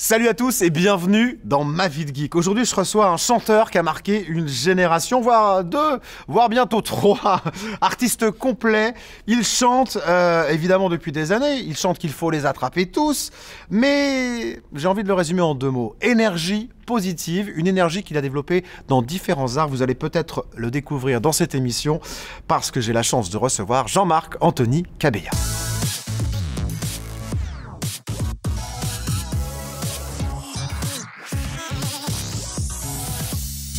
Salut à tous et bienvenue dans Ma Vie de Geek. Aujourd'hui, je reçois un chanteur qui a marqué une génération, voire deux, voire bientôt trois. Artiste complet. Il chante évidemment depuis des années. Il chante qu'il faut les attraper tous. Mais j'ai envie de le résumer en deux mots. Énergie positive, une énergie qu'il a développée dans différents arts. Vous allez peut-être le découvrir dans cette émission parce que j'ai la chance de recevoir Jean-Marc Anthony Cabella.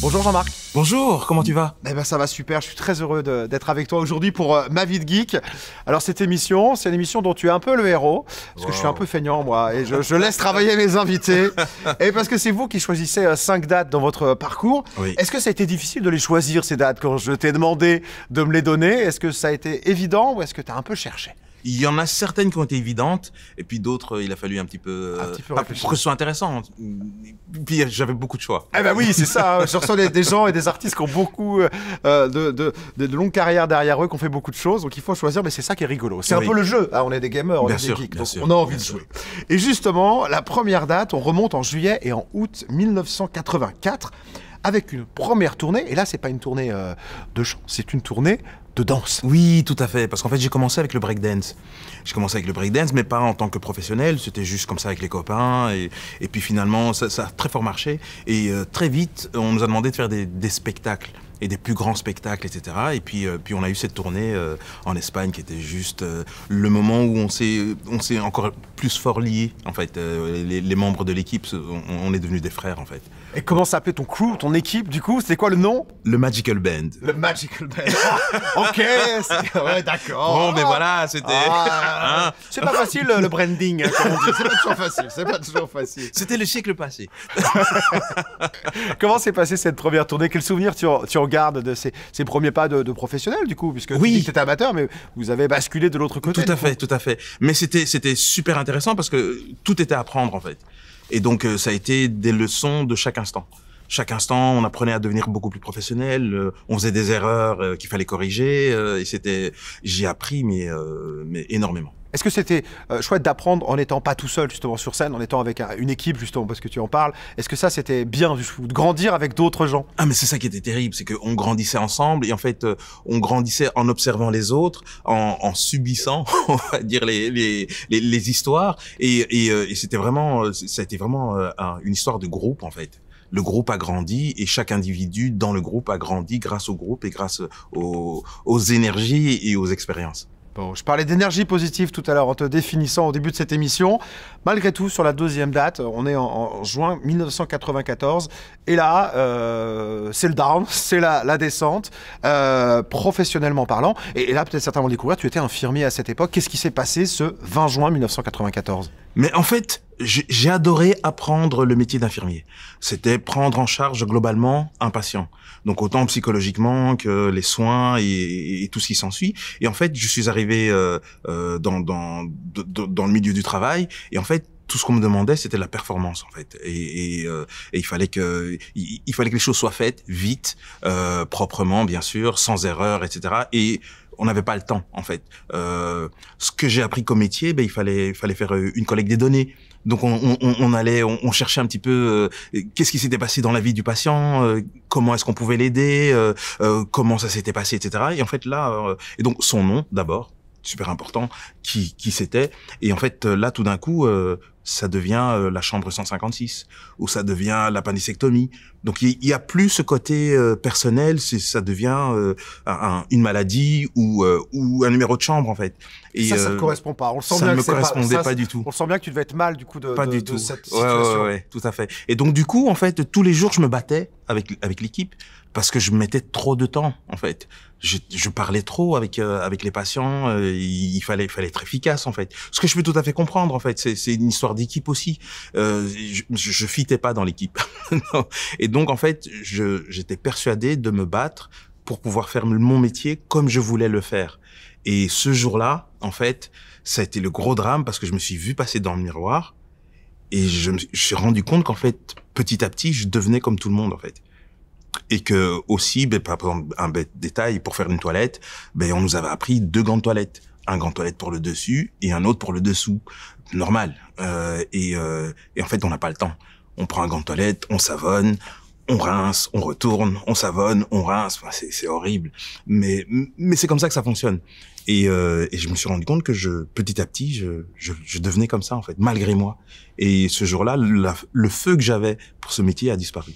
Bonjour Jean-Marc. Bonjour, comment tu vas? Eh ben ça va super, je suis très heureux d'être avec toi aujourd'hui pour Ma Vie de Geek. Alors cette émission, c'est une émission dont tu es un peu le héros, parce que je suis un peu feignant moi, et je laisse travailler mes invités, et parce que c'est vous qui choisissez 5 dates dans votre parcours. Oui. Est-ce que ça a été difficile de les choisir ces dates quand je t'ai demandé de me les donner? Est-ce que ça a été évident ou est-ce que tu as un peu cherché? Il y en a certaines qui ont été évidentes, et puis d'autres, il a fallu un petit peu réfléchir. pour que ce soit intéressant. Puis j'avais beaucoup de choix. Eh ben oui, c'est ça. Je reçois des gens et des artistes qui ont beaucoup de longues carrières derrière eux, qui ont fait beaucoup de choses. Donc il faut choisir, mais c'est ça qui est rigolo. C'est un peu le jeu. Ah, on est des gamers, on est des geeks, donc on a envie de jouer. Et justement, la première date, on remonte en juillet et en août 1984 avec une première tournée. Et là, c'est pas une tournée de chant, c'est une tournée de danse. Oui, tout à fait. Parce qu'en fait, j'ai commencé avec le breakdance. J'ai commencé avec le breakdance, mais pas en tant que professionnel. C'était juste comme ça avec les copains. Et puis finalement, ça a très fort marché. Et très vite, on nous a demandé de faire des spectacles. Et des plus grands spectacles, etc. Et puis on a eu cette tournée en Espagne qui était juste le moment où on s'est encore plus fort liés. En fait, les membres de l'équipe, on est devenus des frères, en fait. Et comment s'appelait ton crew, ton équipe, du coup? C'était quoi le nom? Le Magical Band. Le Magical Band. Ok, ouais, d'accord. Bon, mais voilà, c'était... Hein, c'est pas facile, le branding, hein, comme on dit. C'est pas toujours facile, c'est pas toujours facile. C'était le siècle passé. Comment s'est passée cette première tournée? Quel souvenir tu en gardes de ces premiers pas de professionnel, du coup? Puisque oui, tu dis que t'étais amateur, mais vous avez basculé de l'autre côté. Tout à fait. Mais c'était super intéressant parce que tout était à apprendre, en fait. Et donc, ça a été des leçons de chaque instant. Chaque instant, on apprenait à devenir beaucoup plus professionnel. On faisait des erreurs qu'il fallait corriger. Et j'ai appris, mais énormément. Est-ce que c'était chouette d'apprendre en n'étant pas tout seul, justement, sur scène, en étant avec une équipe, justement, parce que tu en parles? Est-ce que ça, c'était bien, de grandir avec d'autres gens? Ah, mais c'est ça qui était terrible, c'est qu'on grandissait ensemble, et en fait, on grandissait en observant les autres, en subissant, on va dire, les histoires, et c'était vraiment, ça a été vraiment une histoire de groupe, en fait. Le groupe a grandi et chaque individu dans le groupe a grandi grâce au groupe et grâce aux énergies et aux expériences. Bon, je parlais d'énergie positive tout à l'heure en te définissant au début de cette émission. Malgré tout, sur la deuxième date, on est en juin 1994. Et là, c'est le down, c'est la descente, professionnellement parlant. Et là, peut-être certains vont découvrir, tu étais infirmier à cette époque. Qu'est-ce qui s'est passé ce 20 juin 1994 ? Mais en fait, j'ai adoré apprendre le métier d'infirmier. C'était prendre en charge globalement un patient. Donc autant psychologiquement que les soins et tout ce qui s'ensuit. Et en fait, je suis arrivé dans le milieu du travail. Et en fait, tout ce qu'on me demandait, c'était la performance, en fait. Et il fallait que les choses soient faites vite, proprement, bien sûr, sans erreur, etc. Et on n'avait pas le temps, en fait. Ce que j'ai appris comme métier, il fallait faire une collecte des données. Donc on cherchait un petit peu qu'est-ce qui s'était passé dans la vie du patient, comment est-ce qu'on pouvait l'aider, comment ça s'était passé, etc. Et en fait là, et donc son nom d'abord, super important, qui c'était. Et en fait là tout d'un coup, ça devient la chambre 156 ou ça devient l'appendicectomie. Donc il y a plus ce côté personnel, ça devient une maladie ou un numéro de chambre en fait. Et ça ne correspond pas. On le sent ça bien ne que me correspondait pas du tout. On sent bien que tu devais être mal du coup de cette situation. Ouais, tout à fait. Et donc du coup en fait tous les jours je me battais avec l'équipe parce que je mettais trop de temps en fait. Je parlais trop avec les patients. Il fallait être efficace en fait. Ce que je peux tout à fait comprendre en fait. C'est une histoire d'équipe aussi. Je fitais pas dans l'équipe. Et donc en fait j'étais persuadé de me battre pour pouvoir faire mon métier comme je voulais le faire. Et ce jour-là, en fait, ça a été le gros drame parce que je me suis vu passer dans le miroir et je me suis rendu compte qu'en fait, petit à petit, je devenais comme tout le monde, en fait. Et que aussi, par exemple, un bête détail, pour faire une toilette, on nous avait appris 2 gants de toilette. un gantelette pour le dessus et un autre pour le dessous. Normal. Et en fait, on n'a pas le temps. On prend un gantelette, on savonne, on rince, on retourne, on savonne, on rince. Enfin, c'est horrible. Mais c'est comme ça que ça fonctionne. Et je me suis rendu compte que petit à petit, je devenais comme ça, en fait, malgré moi. Et ce jour-là, le feu que j'avais pour ce métier a disparu.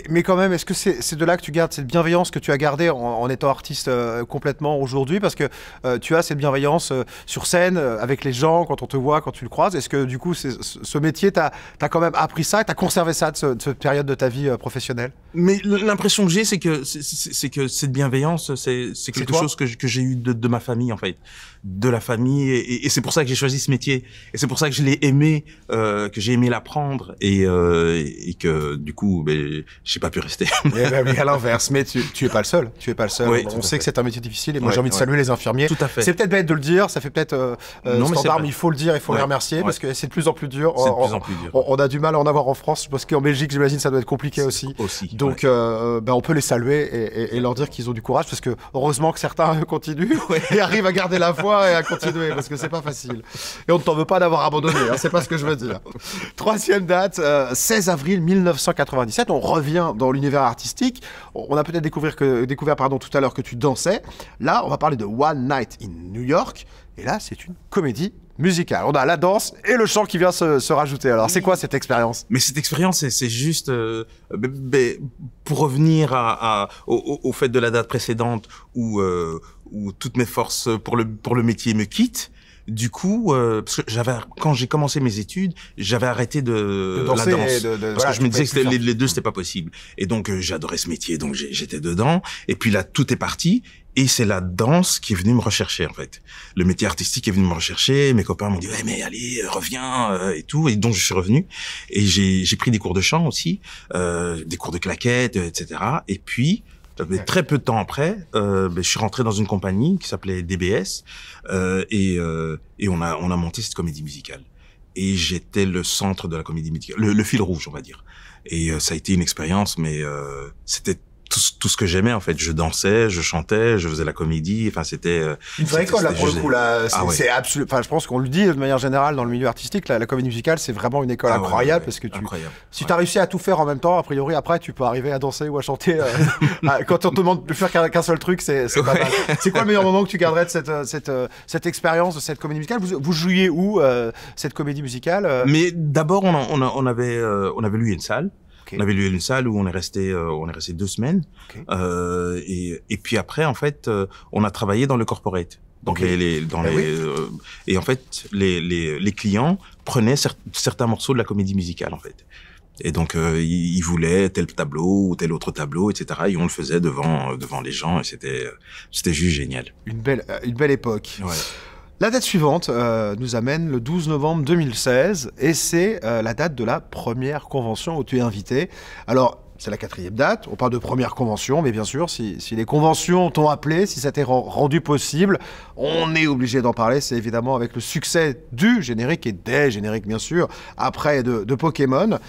Mais quand même, est-ce que c'est de là que tu gardes cette bienveillance que tu as gardée en étant artiste complètement aujourd'hui? Parce que tu as cette bienveillance sur scène, avec les gens, quand on te voit, quand tu le croises. Est-ce que du coup, ce métier, t'as quand même appris ça et t'as conservé ça de cette période de ta vie professionnelle? Mais l'impression que j'ai, c'est que cette bienveillance, c'est quelque chose que j'ai eu de ma famille, en fait. De la famille. Et c'est pour ça que j'ai choisi ce métier. Et c'est pour ça que je l'ai aimé, que j'ai aimé l'apprendre. Et que, du coup, ben, j'ai pas pu rester. Eh ben oui, à l'inverse, mais tu es pas le seul. Tu es pas le seul. Oui, on sait que c'est un métier difficile et moi j'ai envie de saluer les infirmiers. Tout à fait. C'est peut-être bête de le dire, ça fait peut-être standard, mais il faut le dire, il faut les remercier parce que c'est de plus en plus dur. C'est de plus en plus dur. On a du mal à en avoir en France parce qu'en Belgique, j'imagine, ça doit être compliqué aussi. Donc, ben, on peut les saluer et leur dire qu'ils ont du courage parce que heureusement que certains continuent et arrivent à garder la foi et à continuer parce que c'est pas facile. Et on ne t'en veut pas d'avoir abandonné, hein, c'est pas ce que je veux dire. Troisième date, 16 avril 1997, on revient dans l'univers artistique. On a peut-être découvert tout à l'heure que tu dansais. Là, on va parler de One Night in New York. Et là, c'est une comédie musicale. On a la danse et le chant qui vient se rajouter. Alors, c'est quoi cette expérience? Mais cette expérience, c'est juste pour revenir au fait de la date précédente où toutes mes forces pour le métier me quittent. Du coup, parce que quand j'ai commencé mes études, j'avais arrêté de danser la danse parce que je me disais que les deux c'était pas possible. Et donc j'adorais ce métier, donc j'étais dedans. Et puis là, tout est parti. Et c'est la danse qui est venue me rechercher, en fait. Le métier artistique est venu me rechercher. Mes copains m'ont dit, ouais, mais allez, reviens, et tout. Et donc, je suis revenu. Et j'ai pris des cours de chant aussi, des cours de claquettes, etc. Et puis, très peu de temps après, je suis rentré dans une compagnie qui s'appelait DBS, et on a monté cette comédie musicale. Et j'étais le centre de la comédie musicale, le fil rouge, on va dire. Et ça a été une expérience, mais c'était tout ce que j'aimais, en fait. Je dansais, je chantais, je faisais la comédie. Enfin, c'était une vraie école, là, pour le coup, là. C'est ouais. absolu. Enfin, je pense qu'on le dit de manière générale dans le milieu artistique, la comédie musicale, c'est vraiment une école incroyable parce que si tu as réussi à tout faire en même temps, a priori, après, tu peux arriver à danser ou à chanter. Quand on te demande de faire qu'un seul truc, c'est pas mal. C'est quoi le meilleur moment que tu garderais de cette expérience, de cette comédie musicale? Vous jouiez où, cette comédie musicale? Mais d'abord, on avait loué une salle. Okay. On avait loué une salle où on est resté 2 semaines. Okay. Et puis après, en fait, on a travaillé dans le corporate. Donc et en fait, les clients prenaient certains morceaux de la comédie musicale, en fait. Et donc, ils voulaient tel tableau ou tel autre tableau, etc. Et on le faisait devant les gens et c'était juste génial. Une belle époque. Ouais. La date suivante nous amène le 12 novembre 2016 et c'est la date de la première convention où tu es invité. Alors, c'est la 4e date, on parle de première convention, mais bien sûr, si les conventions t'ont appelé, si ça t'est rendu possible, on est obligé d'en parler. C'est évidemment avec le succès du générique et des génériques, bien sûr, après de Pokémon.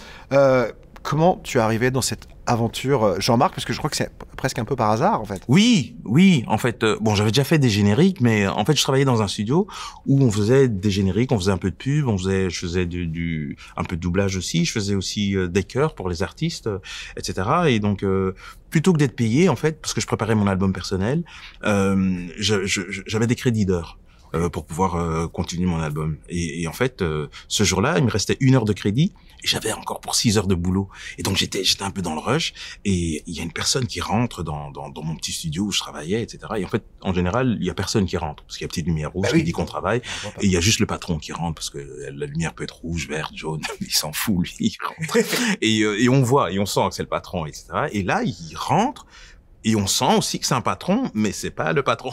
Comment tu es arrivé dans cette aventure, Jean-Marc, parce que je crois que c'est presque un peu par hasard, en fait. Oui, en fait, j'avais déjà fait des génériques, mais en fait, je travaillais dans un studio où on faisait des génériques, on faisait un peu de pub, je faisais un peu de doublage aussi, je faisais aussi des chœurs pour les artistes, etc. Et donc, plutôt que d'être payé, en fait, parce que je préparais mon album personnel, j'avais des crédits d'heures. Pour pouvoir continuer mon album. Et en fait, ce jour-là, il me restait 1 heure de crédit et j'avais encore pour 6 heures de boulot. Et donc, j'étais un peu dans le rush et il y a une personne qui rentre dans mon petit studio où je travaillais, etc. Et en fait, en général, il y a personne qui rentre parce qu'il y a une petite lumière rouge qui dit qu'on travaille et il y a juste le patron qui rentre parce que la lumière peut être rouge, verte, jaune. Il s'en fout, lui, il rentre. Et on voit et on sent que c'est le patron, etc. Et là, il rentre. Et on sent aussi que c'est un patron, mais c'est pas le patron.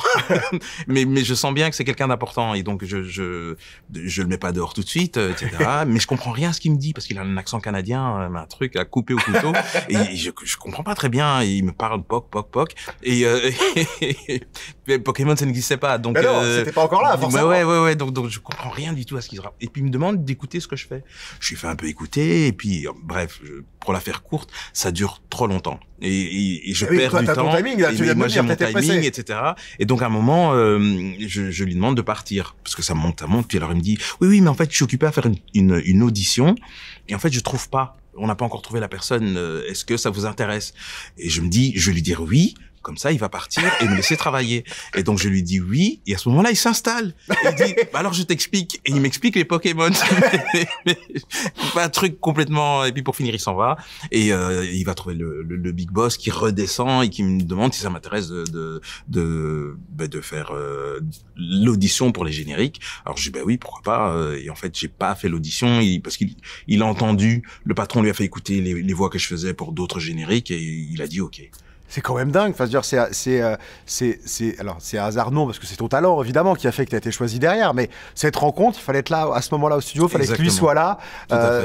mais je sens bien que c'est quelqu'un d'important. Et donc, je le mets pas dehors tout de suite, etc. Mais je comprends rien à ce qu'il me dit parce qu'il a un accent canadien, un truc à couper au couteau. Et je comprends pas très bien. Il me parle poc. Et Pokémon, ça n'existait pas. Donc, mais non, c'était pas encore là, forcément. Ouais. Donc, je comprends rien du tout à ce qu'il se raconte. Et puis, il me demande d'écouter ce que je fais. Je lui fais un peu écouter. Et puis, bref, pour la faire courte, ça dure trop longtemps. et je oui, perds toi, du t'as ton temps. timing, là, tu viens de moi me j'ai dire, mon t'étais timing, pressé. etc. Et donc à un moment, je lui demande de partir parce que ça monte. Puis alors il me dit oui, mais en fait je suis occupé à faire une audition et en fait je trouve pas. On n'a pas encore trouvé la personne. Est-ce que ça vous intéresse? Et je vais lui dire oui. Comme ça, il va partir et me laisser travailler. Et donc, je lui dis oui. Et à ce moment-là, il s'installe. Et il dit, bah alors, je t'explique. Et il m'explique les Pokémon. Mais pas un truc complètement... Et puis, pour finir, il s'en va. Et il va trouver le big boss qui redescend et qui me demande si ça m'intéresse de faire l'audition pour les génériques. Alors, je dis, bah oui, pourquoi pas. Et en fait, j'ai pas fait l'audition parce qu'il a entendu, le patron lui a fait écouter les voix que je faisais pour d'autres génériques et il a dit OK. C'est quand même dingue. Enfin, je veux dire, alors, c'est un hasard, non, parce que c'est ton talent, évidemment, qui a fait que tu as été choisi derrière. Mais cette rencontre, il fallait être là, à ce moment-là, au studio, il fallait que lui soit là.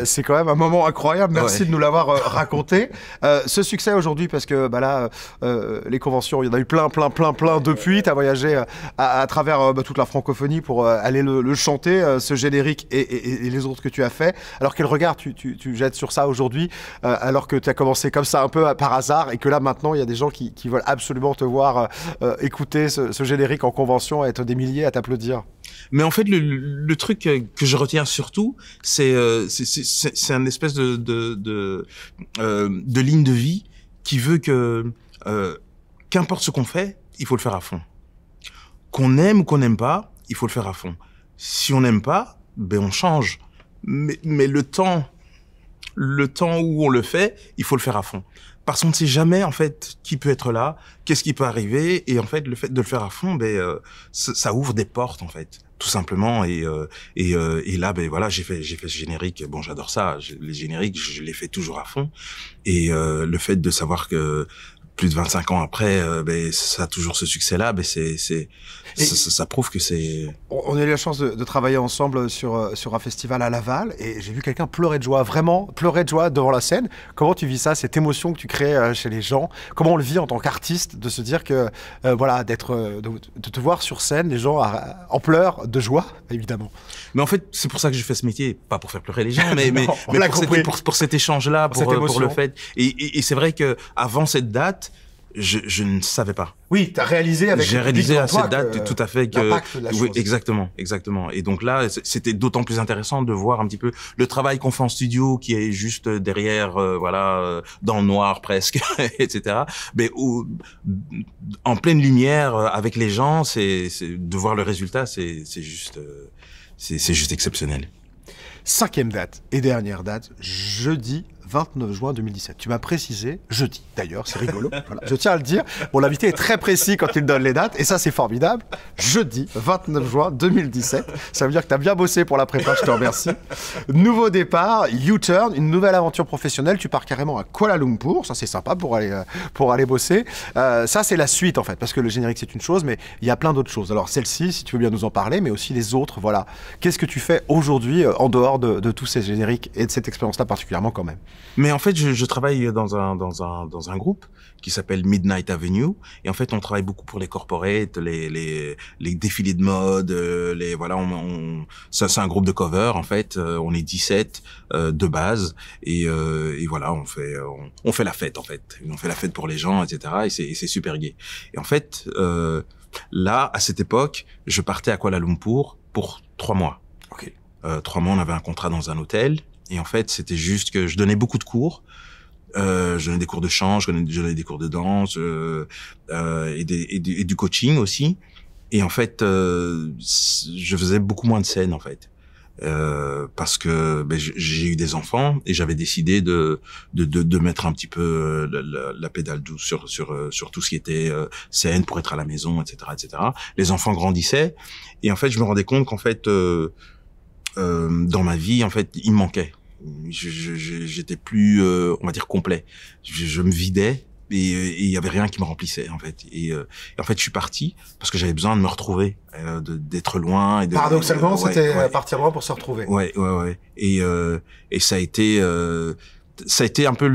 C'est quand même un moment incroyable. Merci de nous l'avoir raconté. Ce succès aujourd'hui, parce que là, les conventions, il y en a eu plein depuis. Tu as voyagé à travers toute la francophonie pour aller le chanter, ce générique et les autres que tu as fait. Alors, quel regard tu jettes sur ça aujourd'hui, alors que tu as commencé comme ça, un peu par hasard, et que là, maintenant, il y a des gens qui veulent absolument te voir écouter ce générique en convention, être des milliers à t'applaudir. Mais en fait, le truc que je retiens surtout, c'est un espèce de ligne de vie qui veut que qu'importe ce qu'on fait, il faut le faire à fond. Qu'on aime ou qu'on n'aime pas, il faut le faire à fond. Si on n'aime pas, ben on change. Mais le temps où on le fait, il faut le faire à fond. Parce qu'on ne sait jamais, en fait, qui peut être là, qu'est-ce qui peut arriver. Et en fait, le fait de le faire à fond, ça ouvre des portes, en fait, tout simplement. Et là, voilà, j'ai fait ce générique. Bon, j'adore ça. Les génériques, je les fais toujours à fond. Et le fait de savoir que plus de 25 ans après, ça a toujours ce succès-là, ça prouve que c'est... On a eu la chance de travailler ensemble sur un festival à Laval, et j'ai vu quelqu'un pleurer de joie, vraiment pleurer de joie devant la scène. Comment tu vis ça, cette émotion que tu crées chez les gens? Comment on le vit en tant qu'artiste, de se dire que, voilà, de te voir sur scène, les gens en pleurs de joie, évidemment. Mais en fait, c'est pour ça que je fais ce métier, pas pour faire pleurer les gens, mais pour cet échange-là, pour le fait. Et c'est vrai que avant cette date, je ne savais pas. Oui, tu as réalisé avec J'ai réalisé à cette date tout à fait que oui, exactement. Et donc là, c'était d'autant plus intéressant de voir un petit peu le travail qu'on fait en studio, qui est juste derrière, dans le noir presque, etc. Mais en pleine lumière avec les gens, c'est de voir le résultat, c'est juste exceptionnel. 5e date et dernière date, jeudi 29 juin 2017. Tu m'as précisé, jeudi d'ailleurs, c'est rigolo, voilà, je tiens à le dire. Bon, l'invité est très précis quand il donne les dates, et ça c'est formidable. Jeudi 29 juin 2017, ça veut dire que tu as bien bossé pour la prépa, je te remercie. Nouveau départ, U-turn, une nouvelle aventure professionnelle, tu pars carrément à Kuala Lumpur, ça c'est sympa pour aller bosser. Ça c'est la suite en fait, parce que le générique c'est une chose, mais il y a plein d'autres choses. Alors celle-ci, si tu veux bien nous en parler, mais aussi les autres, voilà. Qu'est-ce que tu fais aujourd'hui en dehors de tous ces génériques et de cette expérience-là particulièrement quand même? Mais en fait, je travaille dans un groupe qui s'appelle Midnight Avenue, et en fait, on travaille beaucoup pour les corporates, les défilés de mode, ça c'est un groupe de cover en fait, on est 17 de base, et voilà, on fait la fête en fait, on fait la fête pour les gens, etc. et c'est super gai. Et en fait, là, à cette époque, je partais à Kuala Lumpur pour 3 mois. Ok. 3 mois, on avait un contrat dans un hôtel. Et en fait, c'était juste que je donnais beaucoup de cours. Je donnais des cours de chant, je donnais des cours de danse et du coaching aussi. Et en fait, je faisais beaucoup moins de scènes en fait, parce que j'ai eu des enfants et j'avais décidé de mettre un petit peu la pédale douce sur tout ce qui était scène pour être à la maison, etc., etc. Les enfants grandissaient et en fait, je me rendais compte qu'en fait dans ma vie, en fait, il me manquait. J'étais plus, on va dire, complet. Je me vidais et il y avait rien qui me remplissait, en fait. Et en fait, je suis parti parce que j'avais besoin de me retrouver, d'être loin. Paradoxalement, c'était partir loin pour se retrouver. Ouais. Et ça a été un peu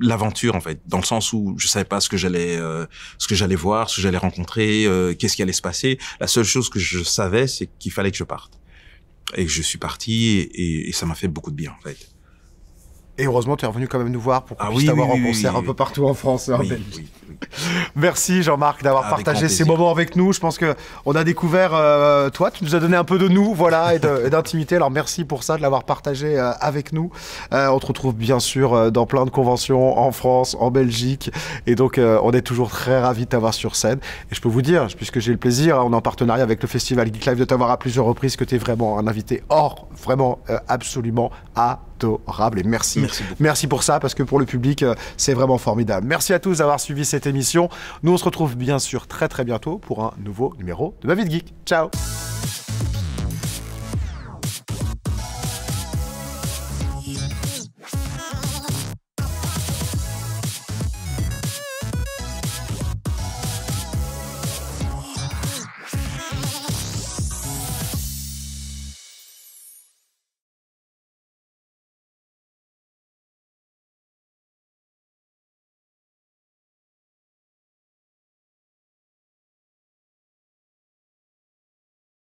l'aventure en fait, dans le sens où je savais pas ce que j'allais voir, ce que j'allais rencontrer, qu'est-ce qui allait se passer. La seule chose que je savais, c'est qu'il fallait que je parte. Et que je suis parti et ça m'a fait beaucoup de bien en fait. Et heureusement, tu es revenu quand même nous voir pour qu'on puisse oui, t'avoir oui, en oui, concert oui, un peu partout en France et en Belgique. oui. Merci Jean-Marc d'avoir Avec partagé grand ces plaisir. moments avec nous. Je pense que on a découvert toi, tu nous as donné un peu de nous, voilà, et d'intimité. Alors merci pour ça, de l'avoir partagé avec nous. On te retrouve bien sûr dans plein de conventions en France, en Belgique, et donc on est toujours très ravis de t'avoir sur scène. Et je peux vous dire, puisque j'ai le plaisir, on est en partenariat avec le Festival Geek Live, de t'avoir à plusieurs reprises, que tu es vraiment un invité hors, vraiment absolument adorable. Et merci. Merci beaucoup. Merci pour ça, parce que pour le public, c'est vraiment formidable. Merci à tous d'avoir suivi cette émission. Nous, on se retrouve bien sûr très très bientôt pour un nouveau numéro de Ma Vie de Geek. Ciao!